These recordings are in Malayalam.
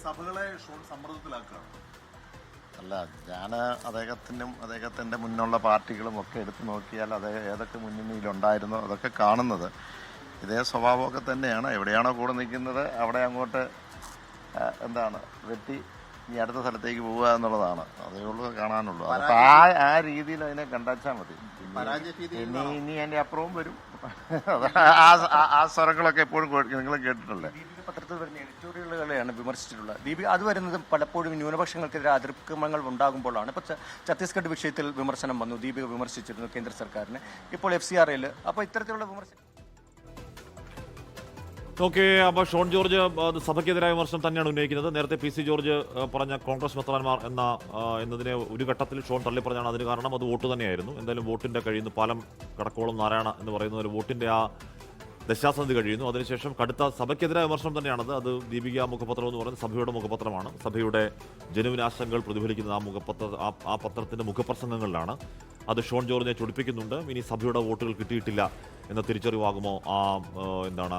സഭകളെ ഷോൺ സമ്മർദ്ദത്തിലാക്കുകയാണ്. അല്ല, ഞാൻ അദ്ദേഹത്തിൻ്റെ മുന്നുള്ള പാർട്ടികളും ഒക്കെ എടുത്തു നോക്കിയാൽ ഏതൊക്കെ മുന്നണിയിലുണ്ടായിരുന്നോ അതൊക്കെ കാണുന്നത് ഇതേ സ്വഭാവമൊക്കെ തന്നെയാണ്. എവിടെയാണോ കൂടെ നിൽക്കുന്നത് അവിടെ അങ്ങോട്ട് വെട്ടി ഇനി അടുത്ത സ്ഥലത്തേക്ക് പോവുക എന്നുള്ളതാണ്. അതേ ഉള്ളൂ കാണാനുള്ളൂ. അപ്പോൾ ആ രീതിയിൽ അതിനെ കണ്ടാച്ചാൽ മതി. ഇനി അതിൻ്റെ അപ്പുറവും വരും. ആ സ്വരങ്ങളൊക്കെ എപ്പോഴും നിങ്ങൾ കേട്ടിട്ടുള്ളത്. പത്രത്തിൽ വരുന്ന എഡിറ്റോറിയലുകളെയാണ് വിമർശിച്ചിട്ടുള്ളത്. ദീപിക അത് വരുന്നത് പലപ്പോഴും ന്യൂനപക്ഷങ്ങൾക്കെതിരെ അതിക്രമങ്ങൾ ഉണ്ടാകുമ്പോഴാണ്. ഇപ്പോൾ ഛത്തീസ്ഗഡ് വിഷയത്തിൽ വിമർശനം വന്നു, ദീപിക വിമർശിച്ചിരുന്നു കേന്ദ്ര സർക്കാരിനെ. ഇപ്പോൾ FCRA അപ്പോൾ ഇത്തരത്തിലുള്ള വിമർശനം. ഓക്കെ, അപ്പോൾ ഷോൺ ജോർജ് സഭയ്ക്കെതിരായ വിമർശനം തന്നെയാണ് ഉന്നയിക്കുന്നത്. നേരത്തെ PC ജോർജ് പറഞ്ഞ കോൺഗ്രസ് മെത്രാന്മാർ എന്നതിനെ ഒരു ഘട്ടത്തിൽ ഷോൺ തള്ളിപ്പറഞ്ഞാണ്. അതിന് കാരണം അത് വോട്ട് തന്നെയായിരുന്നു. എന്തായാലും വോട്ടിൻ്റെ കഴിയുന്നു പാലം കടക്കോളം നാരായണ എന്ന് പറയുന്ന ഒരു വോട്ടിൻ്റെ ആ ദശാസന്ധി കഴിയുന്നു. അതിനുശേഷം കടുത്ത സഭയ്ക്കെതിരായ വിമർശനം തന്നെയാണത്. അത് ദീപിക മുഖപത്രം എന്ന് പറയുന്നത് സഭയുടെ മുഖപത്രമാണ്. സഭയുടെ ജനുവിൻ ആശങ്കകൾ പ്രതിഫലിക്കുന്നത് ആ പത്രത്തിൻ്റെ മുഖപ്രസംഗങ്ങളിലാണ്. അത് ഷോൺ ജോർജിനെ ചൊടിപ്പിക്കുന്നുണ്ട്. ഇനി സഭയുടെ വോട്ടുകൾ കിട്ടിയിട്ടില്ല എന്ന തിരിച്ചറിവാകുമോ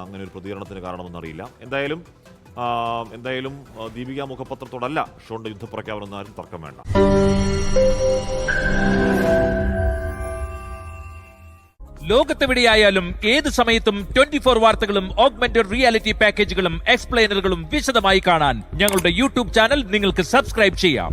അങ്ങനെ ഒരു പ്രതികരണത്തിന് കാരണമെന്നറിയില്ല. എന്തായാലും ദീപിക മുഖപത്രത്തോടല്ല ഷോണിന്റെ യുദ്ധപ്രഖ്യാപനം ആരും തർക്കം വേണ്ട. ലോകത്തെവിടെയായാലും ഏത് സമയത്തും 24 വാർത്തകളും ഓഗ്മെന്റഡ് റിയാലിറ്റി പാക്കേജുകളും എക്സ്പ്ലെയിനറുകളും വിശദമായി കാണാൻ ഞങ്ങളുടെ YouTube ചാനൽ നിങ്ങൾക്ക് സബ്സ്ക്രൈബ് ചെയ്യാം.